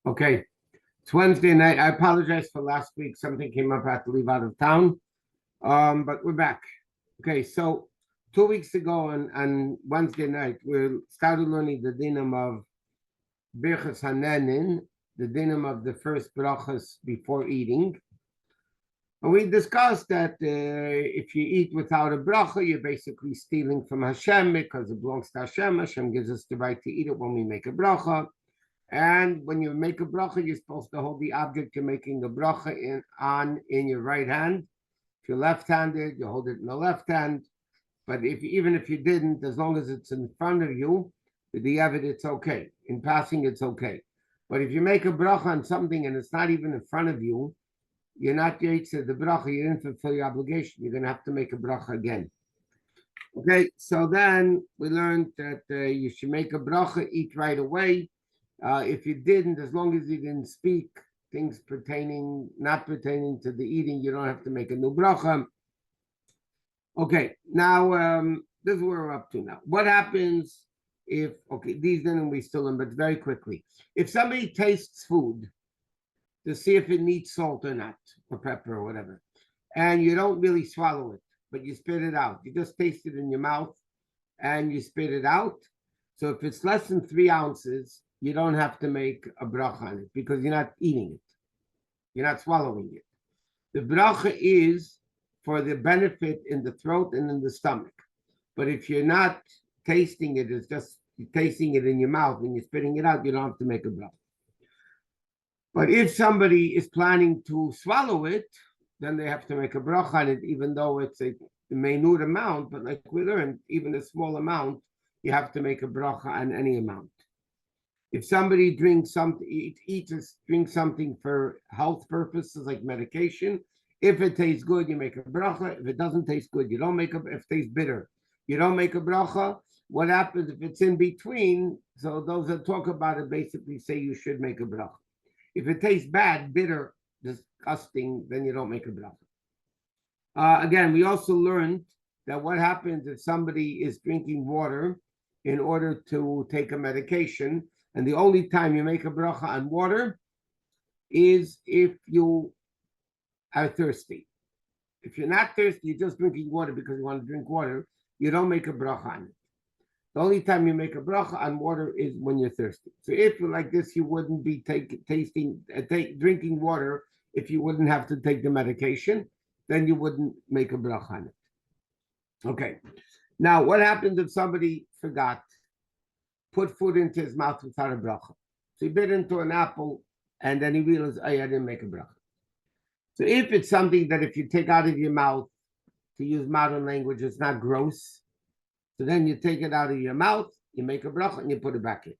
Okay, it's Wednesday night. I apologize for last week. Something came up. I had to leave out of town. But we're back. Okay, so 2 weeks ago on Wednesday night, we started learning the dinam of Birchas Hanenin, the dinam of the first brachos before eating. And we discussed that if you eat without a bracha, you're basically stealing from Hashem because it belongs to Hashem. Hashem gives us the right to eat it when we make a bracha. And when you make a bracha, you're supposed to hold the object you're making the bracha in your right hand. If you're left-handed, you hold it in the left hand. But even if you didn't, as long as it's in front of you, with the evidence, it's okay. In passing, it's okay. But if you make a bracha on something and it's not even in front of you, you're not yetzer the bracha, you didn't fulfill your obligation. You're going to have to make a bracha again. Okay, so then we learned that you should make a bracha, eat right away. If you didn't, as long as you didn't speak things not pertaining to the eating, you don't have to make a new bracha. Okay, now this is where we're up to now. What happens if, these didn't we still in, but very quickly. If somebody tastes food to see if it needs salt or not, or pepper or whatever, and you don't really swallow it, but you spit it out. You just taste it in your mouth and you spit it out. So if it's less than 3 ounces, you don't have to make a bracha on it because you're not eating it. You're not swallowing it. The bracha is for the benefit in the throat and in the stomach. But if you're not tasting it, it's just tasting it in your mouth and you're spitting it out, you don't have to make a bracha. But if somebody is planning to swallow it, then they have to make a bracha on it, even though it's a minute amount. But like we learned, even a small amount, you have to make a bracha on any amount. If somebody drinks something, drinks something for health purposes like medication, if it tastes good, you make a bracha. If it doesn't taste good, you don't make a. If it tastes bitter, you don't make a bracha. What happens if it's in between? So those that talk about it basically say you should make a bracha. If it tastes bad, bitter, disgusting, then you don't make a bracha. Again, we also learned that what happens if somebody is drinking water in order to take a medication, and the only time you make a bracha on water is if you are thirsty. If you're not thirsty, you're just drinking water because you want to drink water, you don't make a bracha on it. The only time you make a bracha on water is when you're thirsty. So if you're like this, you wouldn't be drinking water if you wouldn't have to take the medication, then you wouldn't make a bracha on it. Okay. Now, what happens if somebody forgot, put food into his mouth without a bracha? So he bit into an apple and then he realized, I didn't make a bracha. So if it's something that if you take out of your mouth, to use modern language, it's not gross. So then you take it out of your mouth, you make a bracha, and you put it back in.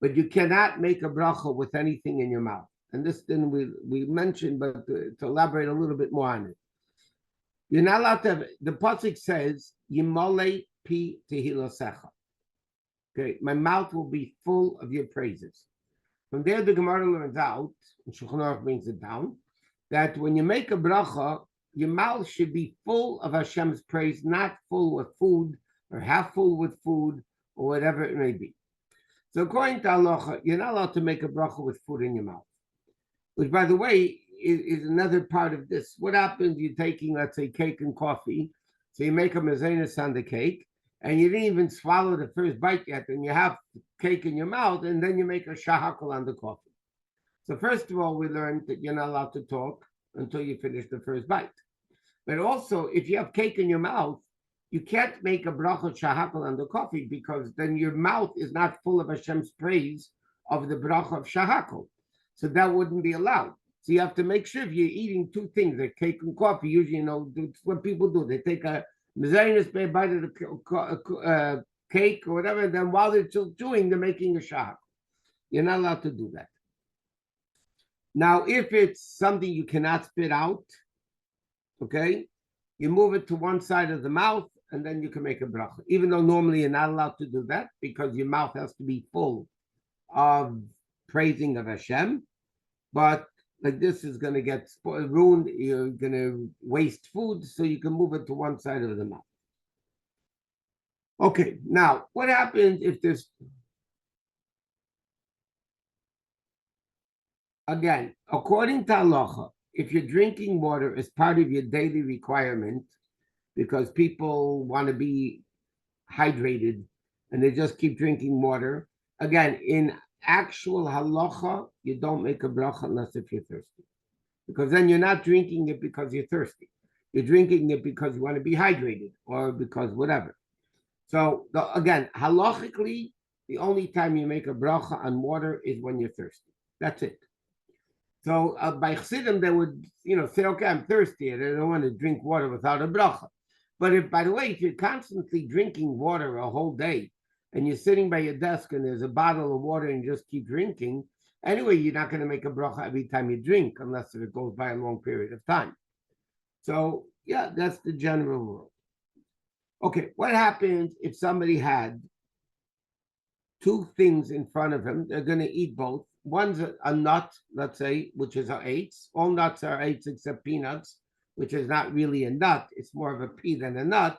But you cannot make a bracha with anything in your mouth. And this thing we mentioned, but to elaborate a little bit more on it. You're not allowed to have, the pasuk says, Yimole pi tehilosecha. Okay, my mouth will be full of your praises. From there, the Gemara learns out, and Shulchan Aruch brings it down, that when you make a bracha, your mouth should be full of Hashem's praise, not full with food, or half full with food, or whatever it may be. So according to halacha, you're not allowed to make a bracha with food in your mouth. Which, by the way, is another part of this. What happens, you're taking, let's say, cake and coffee, so you make a mezenis on the cake, and you didn't even swallow the first bite yet, and you have cake in your mouth, and then you make a shahakal on the coffee. So first of all, we learned that you're not allowed to talk until you finish the first bite. But also, if you have cake in your mouth, you can't make a bracha shahakal on the coffee because then your mouth is not full of Hashem's praise of the bracha of shahakal. So that wouldn't be allowed. So you have to make sure if you're eating 2 things, like cake and coffee, usually, it's what people do. They take a mezainus bite of the cake or whatever, and then while they're still chewing, they're making a shahakal. You're not allowed to do that. Now, if it's something you cannot spit out, okay, you move it to one side of the mouth, and then you can make a bracha. Even though normally you're not allowed to do that because your mouth has to be full of praising of Hashem, but like this is going to get ruined, you're going to waste food, so you can move it to one side of the mouth. Okay, now, what happens if there's Again, according to halacha, if you're drinking water as part of your daily requirement, because people want to be hydrated and they just keep drinking water, again, in actual halacha, you don't make a bracha unless if you're thirsty. Because then you're not drinking it because you're thirsty. You're drinking it because you want to be hydrated or because whatever. So again, halachically, the only time you make a bracha on water is when you're thirsty. That's it. So by Chassidim, they would, say, okay, I'm thirsty and I don't want to drink water without a bracha. But if, by the way, if you're constantly drinking water a whole day and you're sitting by your desk and there's a bottle of water and you just keep drinking, anyway, you're not going to make a bracha every time you drink unless it goes by a long period of time. So, yeah, that's the general rule. Okay, what happens if somebody had two things in front of him? They're going to eat both. One's a nut, let's say, which is our eights. All nuts are eights except peanuts, which is not really a nut. It's more of a pea than a nut.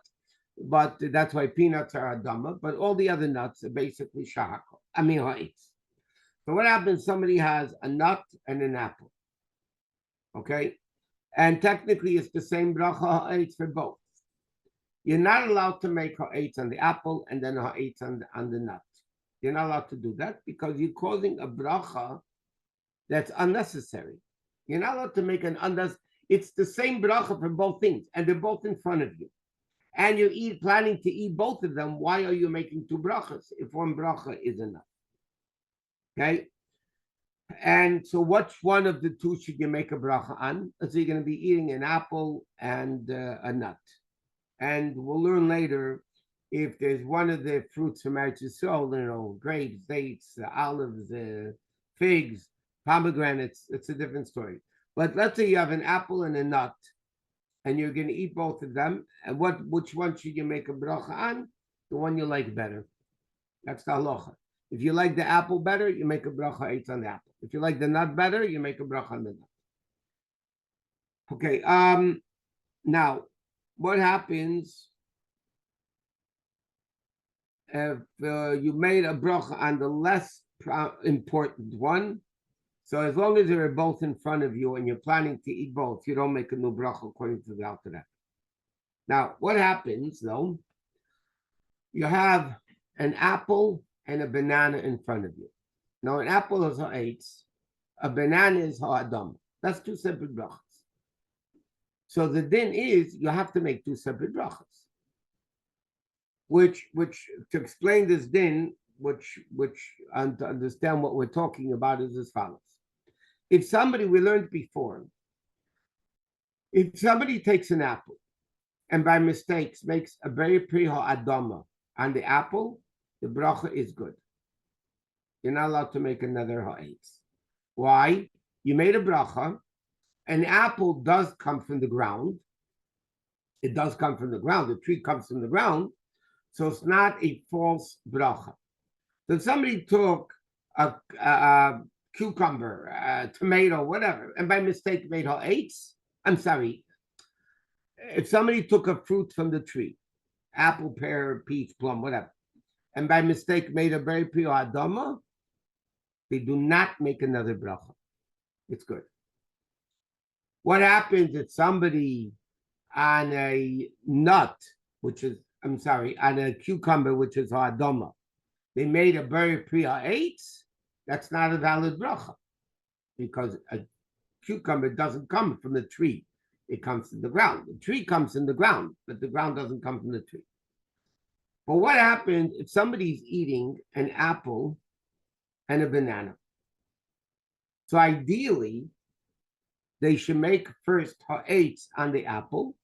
But that's why peanuts are adama. But all the other nuts are basically shahako. Eights. So what happens? Somebody has a nut and an apple. Okay? And technically it's the same bracha ha'etz for both. You're not allowed to make ha'etz on the apple and then ha'etz on the nut. You're not allowed to do that because you're causing a bracha that's unnecessary. You're not allowed to make an unnecessary. It's the same bracha for both things, and they're both in front of you. And you're planning to eat both of them. Why are you making two brachas if one bracha is enough? Okay? And so which one of the two should you make a bracha on? So you're going to be eating an apple and a nut. And we'll learn later if there's one of the fruits from Eretz Yisrael, grapes, dates, olives, figs, pomegranates, it's a different story. But let's say you have an apple and a nut, and you're going to eat both of them. And which one should you make a bracha on? The one you like better. That's the halacha. If you like the apple better, you make a bracha eitz on the apple. If you like the nut better, you make a bracha on the nut. Okay. Now, what happens if you made a bracha on the less important one? So as long as they're both in front of you and you're planning to eat both, you don't make a new bracha according to the Alter Rebbe. Now, what happens though? You have an apple and a banana in front of you. Now, an apple is ha'etz, a banana is ha'adam. That's two separate brachas. So the din is you have to make two separate brachas. Which to explain this din, and to understand what we're talking about is as follows. If somebody, we learned before, if somebody takes an apple and by mistakes makes a very priha adama on the apple, the bracha is good. You're not allowed to make another ha'etz. Why? You made a bracha. An apple does come from the ground. It does come from the ground. The tree comes from the ground. So it's not a false bracha. So if somebody took a cucumber, a tomato, whatever, and by mistake made ha'etz, I'm sorry, if somebody took a fruit from the tree, apple, pear, peach, plum, whatever, and by mistake made a very pure adama, they do not make another bracha. It's good. What happens if somebody on a nut, on a cucumber, which is adama, they made a very priya eitz? That's not a valid bracha because a cucumber doesn't come from the tree. It comes from the ground. The tree comes from the ground, but the ground doesn't come from the tree. But what happens if somebody's eating an apple and a banana? So ideally, they should make first ha'etz on the apple,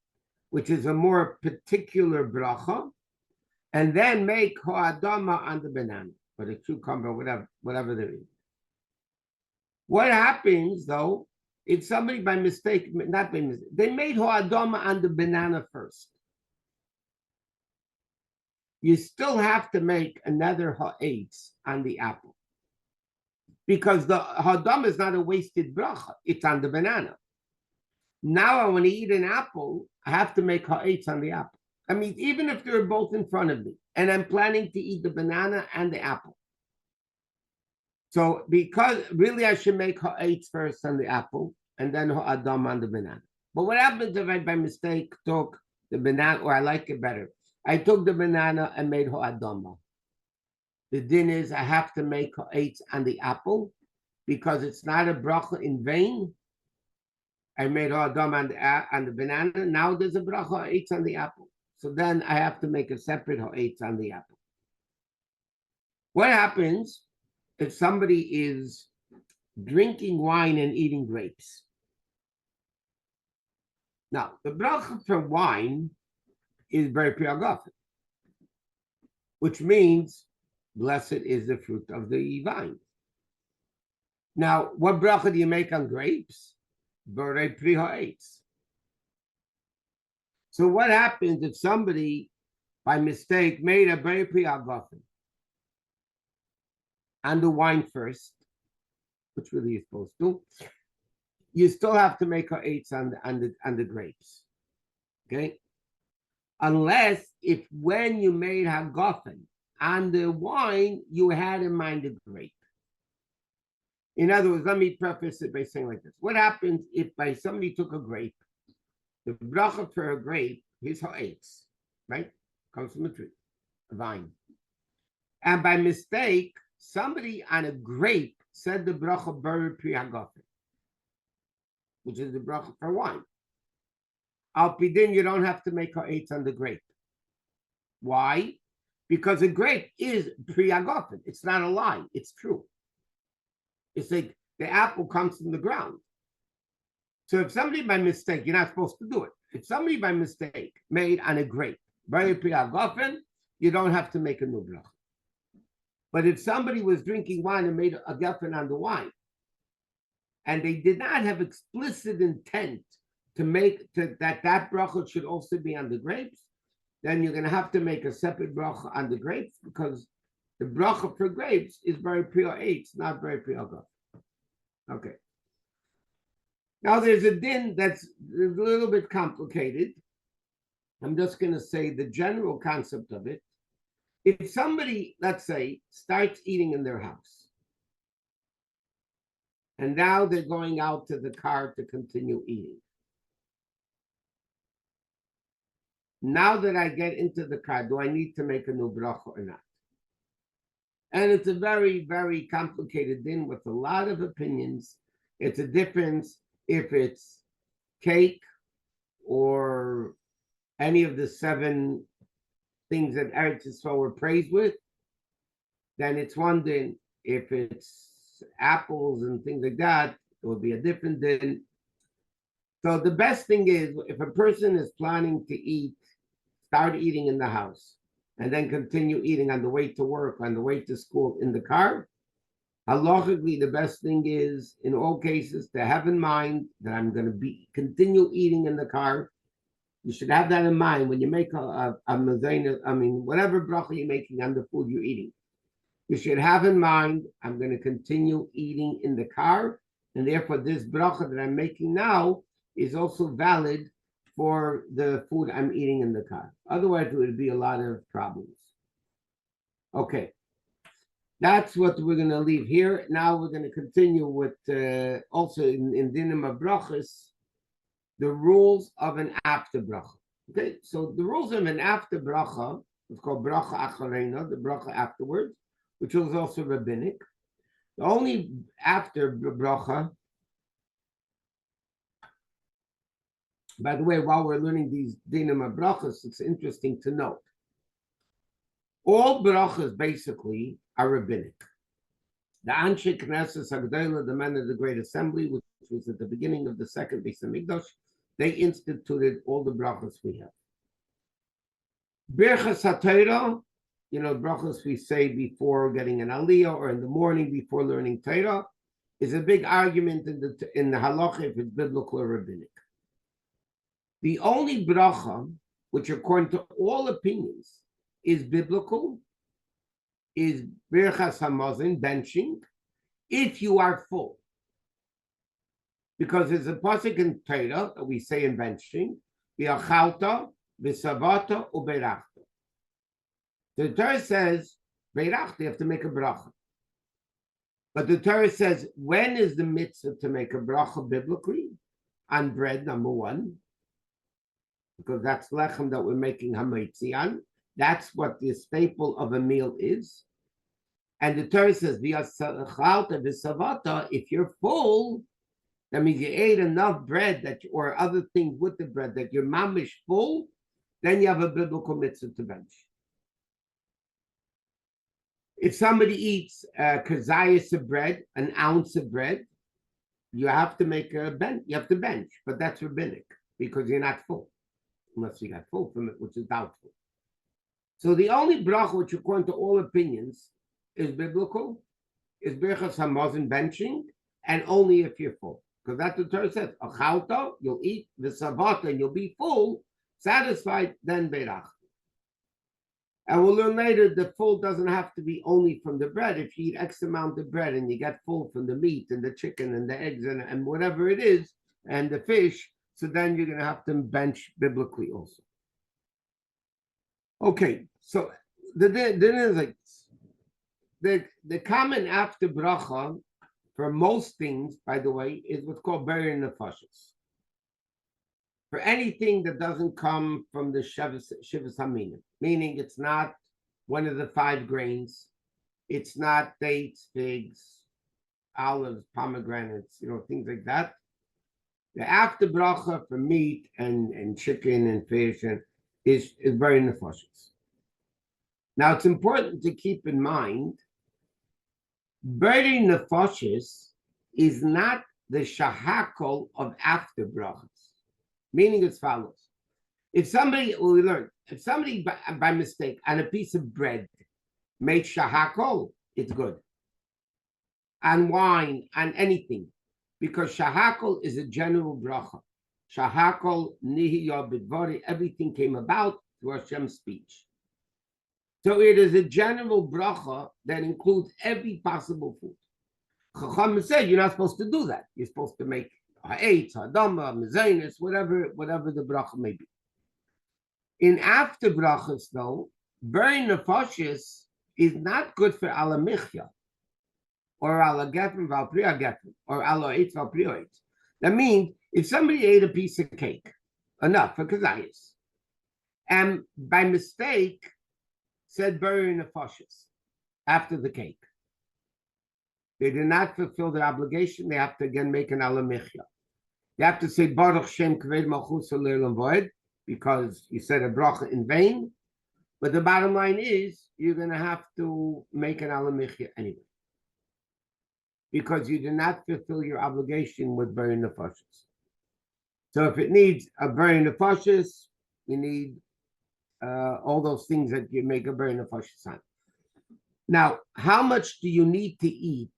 which is a more particular bracha, and then make ha'adama on the banana, or the cucumber, whatever they're eating. What happens, though, if somebody by mistake, not by mistake, they made ha'adama on the banana first. You still have to make another ha'etz on the apple. Because the ha'adama is not a wasted bracha, it's on the banana. Now I want to eat an apple, I have to make ha'etz on the apple. I mean, even if they're both in front of me, and I'm planning to eat the banana and the apple. So because really I should make ha'etz first on the apple and then ha'adam on the banana. But what happens if I by mistake took the banana, or I like it better, I took the banana and made ha'adam? The din is I have to make ha'etz on the apple because it's not a bracha in vain. I made ha'adam on the banana. Now there's a bracha ha'etz on the apple. So then I have to make a separate ha'etz on the apple. What happens if somebody is drinking wine and eating grapes? Now, the bracha for wine is very priagafen, which means blessed is the fruit of the vine. Now, what bracha do you make on grapes? Borei pri ha'etz. So what happens if somebody, by mistake, made a borei pri ha'agafen on the wine first, which really you're supposed to? You still have to make ha'etz on the grapes, okay? Unless if when you made ha'agafen on the wine, you had in mind the grape. In other words, let me preface it by saying like this. What happens if by somebody took a grape, the bracha for a grape is ha'etz, right? Comes from a tree, a vine. And by mistake, somebody on a grape said the bracha borei pri ha'agafen, which is the bracha for wine. Al pidin, you don't have to make ha'etz on the grape. Why? Because a grape is pri ha'agafen. It's not a lie. It's true. It's like the apple comes from the ground. So if somebody by mistake, you're not supposed to do it. If somebody by mistake made on a grape borei pri ha'agafen, you don't have to make a new bracha. But if somebody was drinking wine and made a geffen on the wine, and they did not have explicit intent to make that bracha should also be on the grapes, then you're going to have to make a separate bracha on the grapes, because the bracha for grapes is borei pri ha'etz, not borei pri ha'agafen. Okay. Now there's a din that's a little bit complicated. I'm just going to say the general concept of it. If somebody, let's say, starts eating in their house, and now they're going out to the car to continue eating. Now that I get into the car, do I need to make a new bracha or not? And it's a very, very complicated din with a lot of opinions. It's a difference if it's cake or any of the 7 things that Eretz Yisrael were praised with, then it's one din. If it's apples and things like that, it will be a different din. So the best thing is, if a person is planning to start eating in the house, and then continue eating on the way to work, on the way to school, in the car, halachically, the best thing is, in all cases, to have in mind that I'm going to continue eating in the car. You should have that in mind when you make a mezainis, whatever bracha you're making on the food you're eating. You should have in mind, I'm going to continue eating in the car, and therefore this bracha that I'm making now is also valid for the food I'm eating in the car. Otherwise, it would be a lot of problems. Okay. That's what we're going to leave here. Now we're going to continue with also in dinim of brachos, the rules of an after bracha. Okay, so the rules of an after bracha is called bracha acharena, the bracha afterwards, which was also rabbinic. The only after bracha. By the way, while we're learning these dinim of brachos, it's interesting to note all brachos basically are rabbinic. The Anshe Knesset Hagdolah, the men of the Great Assembly, which was at the beginning of the second Bais Din, they instituted all the brachos we have. Birchas HaTorah, brachos we say before getting an aliyah or in the morning before learning Torah, is a big argument in the halacha if it's biblical or rabbinic. The only bracha, which according to all opinions is biblical, is Birchas Hamazon, benching, if you are full. Because there's a pasuk in Torah that we say in benching, V'achalta, v'savata, u'berachta. The Torah says, Berachta, you have to make a bracha. But the Torah says, when is the mitzvah to make a bracha biblically? On bread, number one, because that's lechem that we're making hametzi on. That's what the staple of a meal is. And the Torah says, if you're full, that means you ate enough bread or other things with the bread that you're mamish full, then you have a biblical mitzvah to bench. If somebody eats kazayas of bread, an ounce of bread, you have to make a bench. You have to bench, but that's rabbinic because you're not full, unless you got full from it, which is doubtful. So the only bracha, which according to all opinions is biblical, is Brachos hamazon, benching, and only if you're full. Because that's what the Torah says. Achalta, you'll eat the savata, and you'll be full, satisfied, then beirach. And we'll learn later the full doesn't have to be only from the bread. If you eat X amount of bread and you get full from the meat and the chicken and the eggs and whatever it is, and the fish, so then you're going to have to bench biblically also. Okay, so the din is like the common after bracha for most things, by the way, is what's called burying the nefashos. For anything that doesn't come from the Shivas Haminim, meaning it's not one of the 5 grains, it's not dates, figs, olives, pomegranates, things like that. The after bracha for meat and chicken and fish is burying the nefashos. Now it's important to keep in mind, burying the nefashos is not the shahakol of after brachas. Meaning as follows. If somebody by mistake on a piece of bread made shahakol, it's good. On wine, on anything. Because shahakol is a general bracha. Shahakol, nihiya bidvari, everything came about through Hashem's speech. So it is a general bracha that includes every possible food. Chacham said you're not supposed to do that. You're supposed to make ha'etz, ha'adama, mezainis, whatever the bracha may be. In after brachas, though, burying nefashos is not good for ala michya, or ala gefen val priya gefen, or ala eitz val priya eitz. That means if somebody ate a piece of cake, enough for kazayas, and by mistake said burying nefashos after the cake, they did not fulfill their obligation. They have to again make an ala michya. You have to say Baruch Shem Kved Malchus Leilam Voed because you said a bracha in vain. But the bottom line is you're going to have to make an ala michya anyway because you did not fulfill your obligation with burying nefashos. So if it needs a burying nefashos, you need all those things that you make a burying nefashos on. Now, how much do you need to eat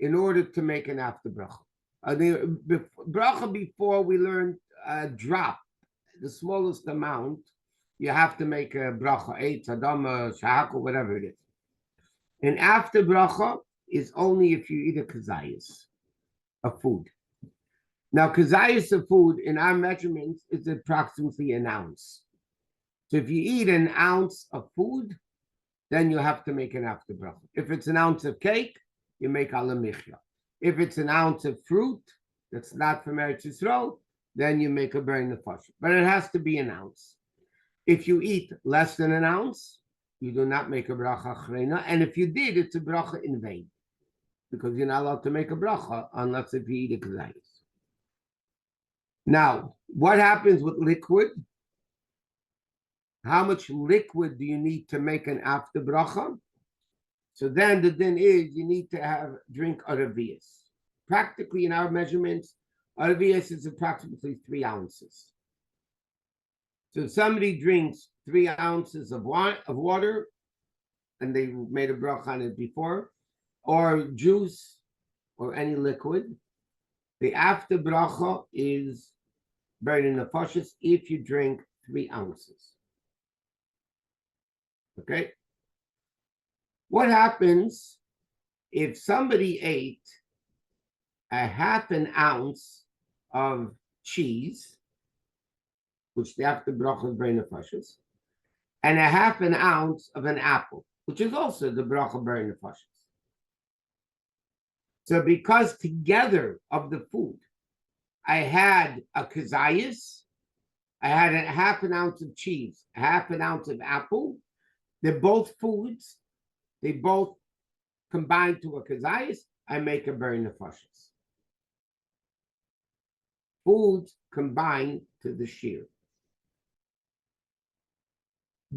in order to make an after bracha? The bracha before we learned a drop, the smallest amount, you have to make a bracha, eitz, adama, shahakol, whatever it is. And after bracha is only if you eat a kazayas of food. Now, kazayas of food in our measurements is approximately an ounce. So if you eat an ounce of food, then you have to make an after bracha. If it's an ounce of cake, you make ala michya. If it's an ounce of fruit that's not from Eretz Yisrael, then you make a burying nefashos. But it has to be an ounce. If you eat less than an ounce, you do not make a bracha achrena. And if you did, it's a bracha in vain. Because you're not allowed to make a bracha unless if you eat a kazayas. Now, what happens with liquid? How much liquid do you need to make an after bracha? So then the din is you need to drink aravias. Practically in our measurements, aravias is approximately 3 ounces. So if somebody drinks 3 ounces of water, and they made a bracha on it before, or juice, or any liquid, the after bracha is burying nefashos if you drink 3 ounces. Okay? What happens if somebody ate a half an ounce of cheese, which the after bracha is burying nefashos, and a half an ounce of an apple, which is also the bracha burying nefashos? So because together of the food, I had a kazayas, I had a half an ounce of cheese, a half an ounce of apple. They're both foods. They both combine to a kazayas. I make a ber nefashos. Foods combine to the shear.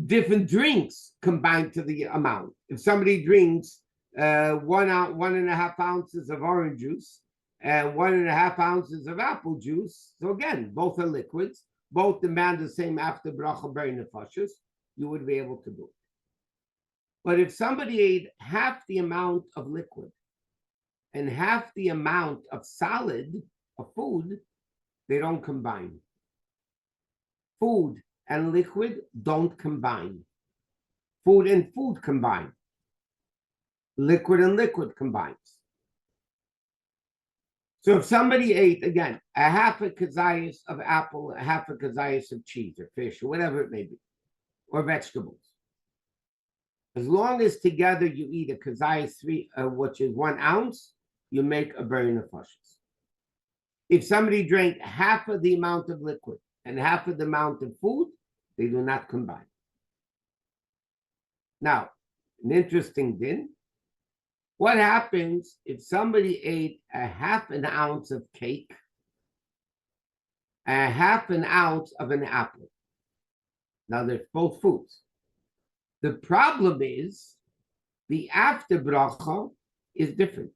Different drinks combine to the amount. If somebody drinks 1.5 ounces of orange juice and 1.5 ounces of apple juice, so again, both are liquids, both demand the same after bracha ber nefashos, you would be able to do it. But if somebody ate half the amount of liquid and half the amount of solid, of food, they don't combine. Food and liquid don't combine. Food and food combine. Liquid and liquid combines. So if somebody ate, again, a half a kazayas of apple, a half a kazayas of cheese or fish or whatever it may be, or vegetables, as long as together you eat a kazayas which is 1 ounce, you make a ber nefashos. If somebody drank half of the amount of liquid and half of the amount of food, they do not combine. Now, an interesting din. What happens if somebody ate a half an ounce of cake, a half an ounce of an apple? Now, they're both foods. The problem is the after bracha is different.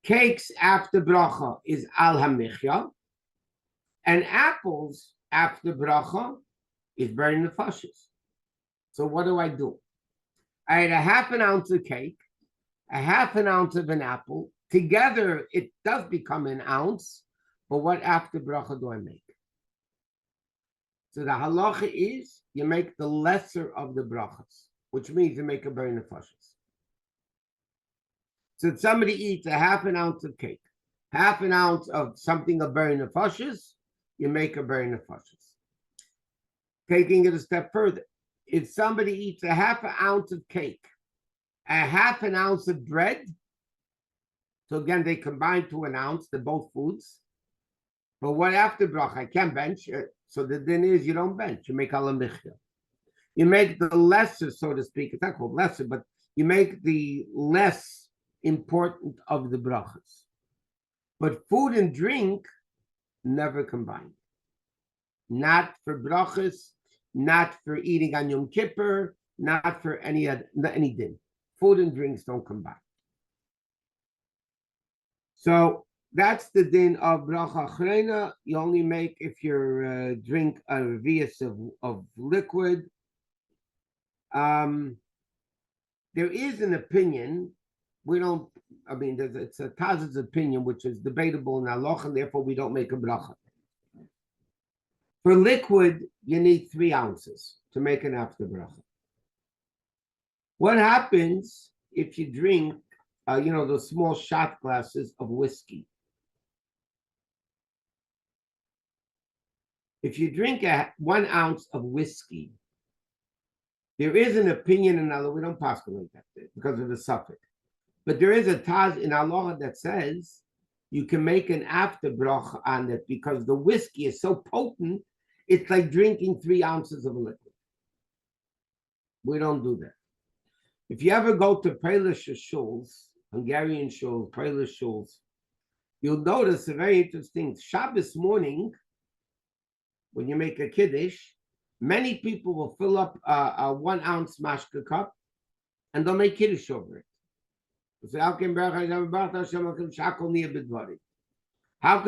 Cakes after bracha is al hamichya, and apples after bracha is ber nefashos. So what do? I had a half an ounce of cake, a half an ounce of an apple. Together, it does become an ounce, but what after bracha do I make? So the halacha is you make the lesser of the brachos, which means you make a ber nefashos. So if somebody eats a half an ounce of cake, half an ounce of something of ber nefashos, you make a ber nefashos. Taking it a step further, if somebody eats a half an ounce of cake, a half an ounce of bread, so again, they combine to an ounce, they're both foods. But what after bracha? I can't bench it. So the din is you don't bench, you make alamichya. You make the lesser, so to speak, it's not called lesser, but you make the less important of the brachas. But food and drink never combine. Not for brachas, not for eating on Yom Kippur, not for any din. Food and drinks don't combine. So that's the din of bracha achrona. You only make if you drink a revius of liquid. There is an opinion. It's a Taz's opinion, which is debatable in halacha, and therefore we don't make a bracha. For liquid, you need 3 ounces to make an after bracha. What happens if you drink, those small shot glasses of whiskey? If you drink 1 ounce of whiskey, there is an opinion in Allah, we don't pass like that because of the suffix. But there is a Taz in Allah that says you can make an after bracha on it because the whiskey is so potent, it's like drinking 3 ounces of liquid. We don't do that. If you ever go to Polish shuls, Hungarian shuls, Polish shuls, you'll notice a very interesting Shabbos morning, when you make a kiddush, many people will fill up a 1 ounce mashka cup and they'll make kiddush over it. How can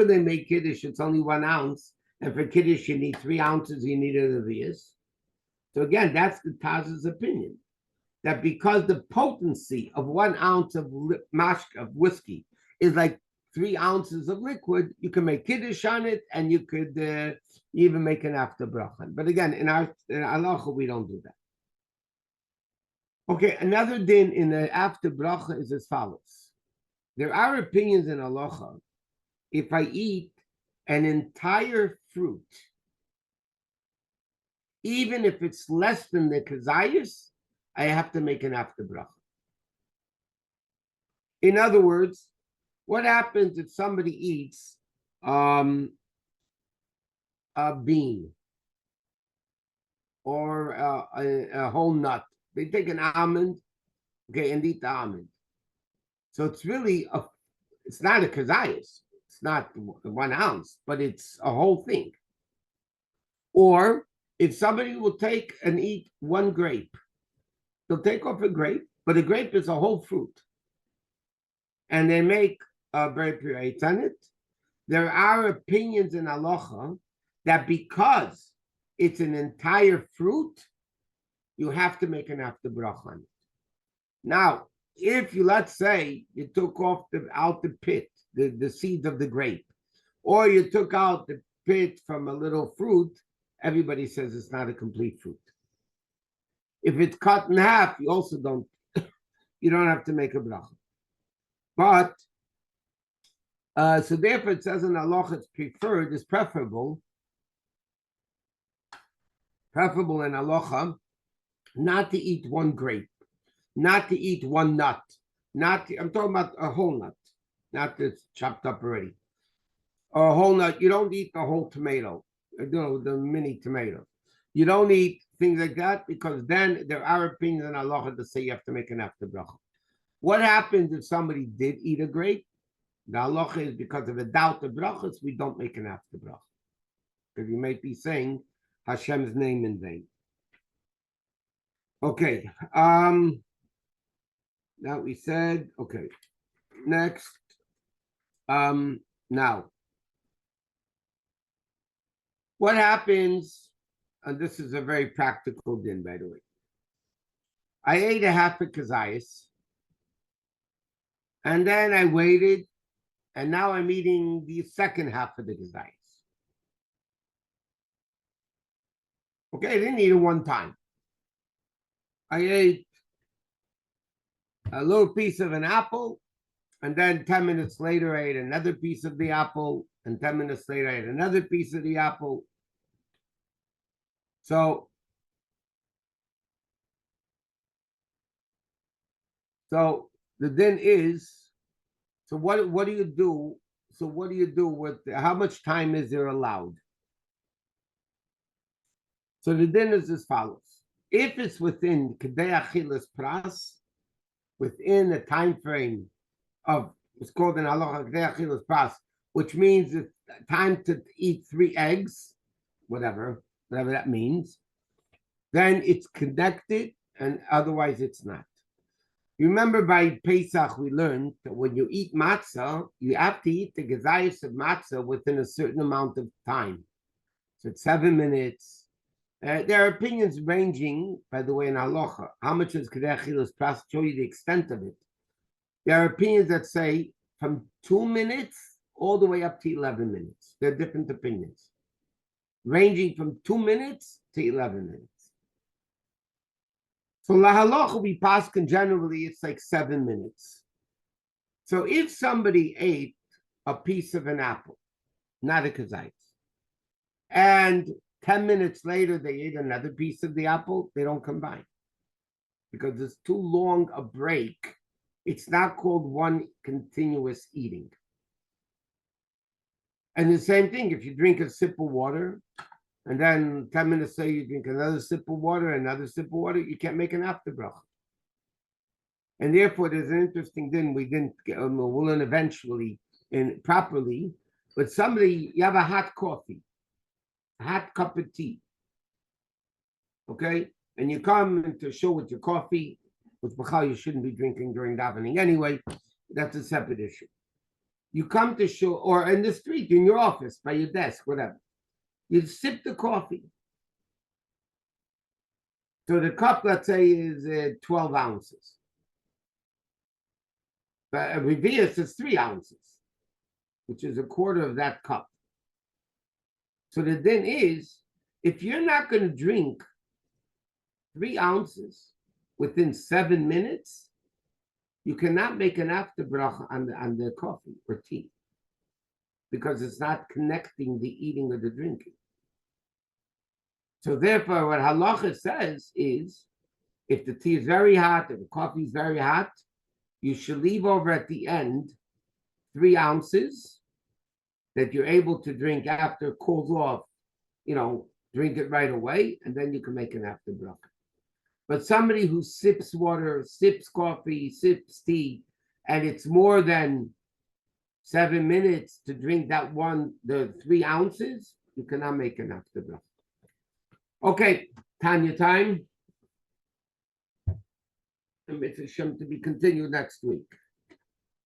they make kiddush? It's only 1 ounce, and for kiddush you need 3 ounces. You need a revius. So again, that's the Taz's opinion, that because the potency of 1 ounce of mashka of whiskey is like 3 ounces of liquid, you can make kiddush on it, and you could even make an after bracha. But again, in halacha we don't do that. Okay, another din in the after bracha is as follows. There are opinions in halacha. If I eat an entire fruit, even if it's less than the kazayas, I have to make an after bracha. In other words, What happens if somebody eats a bean or a whole nut? They take an almond, okay, and eat the almond. So it's really it's not a kazayas. It's not 1 ounce, but it's a whole thing. Or if somebody will take and eat 1 grape, they'll take off a grape, but a grape is a whole fruit. And they make very purates on it. There are opinions in halacha that because it's an entire fruit, you have to make an after bracha on it. Now, if you, let's say, you took off out the pit, the seeds of the grape, or you took out the pit from a little fruit, everybody says it's not a complete fruit. If it's cut in half, you also don't have to make a bracha. But so therefore it says in halacha it's preferred, is preferable in halacha not to eat 1 grape, not to eat 1 nut, I'm talking about a whole nut, not that's chopped up already. Or a whole nut, you don't eat the whole tomato, the mini tomato. You don't eat things like that because then there are opinions in halacha that say you have to make an after bracha. What happens if somebody did eat a grape? The halacha is because of a doubt of brachos, we don't make an after bracha. Because you might be saying Hashem's name in vain. Okay. Now we said, okay. Next. Now. What happens, and this is a very practical din, by the way. I ate a half a kazayas, and then I waited, and now I'm eating the second half of the kazayas. Okay, I didn't eat it 1 time. I ate a little piece of an apple, and then 10 minutes later, I ate another piece of the apple, and 10 minutes later, I ate another piece of the apple. So the din is, so what do you do? So what do you do with, how much time is there allowed? So the din is as follows. If it's within Kedei Achilas Pras, within a time frame of, it's called an halacha Kedei Achilas Pras, which means it's time to eat 3 eggs, whatever that means, then it's connected, and otherwise it's not. Remember by Pesach we learned that when you eat matzah, you have to eat the gezayis of matzah within a certain amount of time. So it's 7 minutes. There are opinions ranging, by the way, in halacha. How much is Kedei Achilas Pras? Show you the extent of it. There are opinions that say from 2 minutes all the way up to 11 minutes. There are different opinions, ranging from 2 minutes to 11 minutes. So la halacha we paskin generally it's like 7 minutes. So if somebody ate a piece of an apple, not a kazayis, and 10 minutes later they ate another piece of the apple, they don't combine because it's too long a break. It's not called one continuous eating. And the same thing, if you drink a sip of water, and then 10 minutes later you drink another sip of water, you can't make an after bracha. And therefore, there's an interesting din we didn't get, we'll learn eventually properly. But somebody, you have a hot coffee, a hot cup of tea, okay? And you come to show with your coffee, which you shouldn't be drinking during davening anyway. That's a separate issue. You come to show, or in the street, in your office, by your desk, whatever. You sip the coffee. So the cup, let's say, is 12 ounces. But a revius is 3 ounces, which is a quarter of that cup. So the din is, if you're not going to drink 3 ounces within 7 minutes, you cannot make an after bracha on the coffee or tea because it's not connecting the eating or the drinking. So therefore, what halacha says is, if the tea is very hot, if the coffee is very hot, you should leave over at the end 3 ounces that you're able to drink after it cools off, drink it right away, and then you can make an after bracha. But somebody who sips water, sips coffee, sips tea, and it's more than 7 minutes to drink the 3 ounces, you cannot make an after bracha. Okay, Tanya time. And Mitzvah Shem to be continued next week.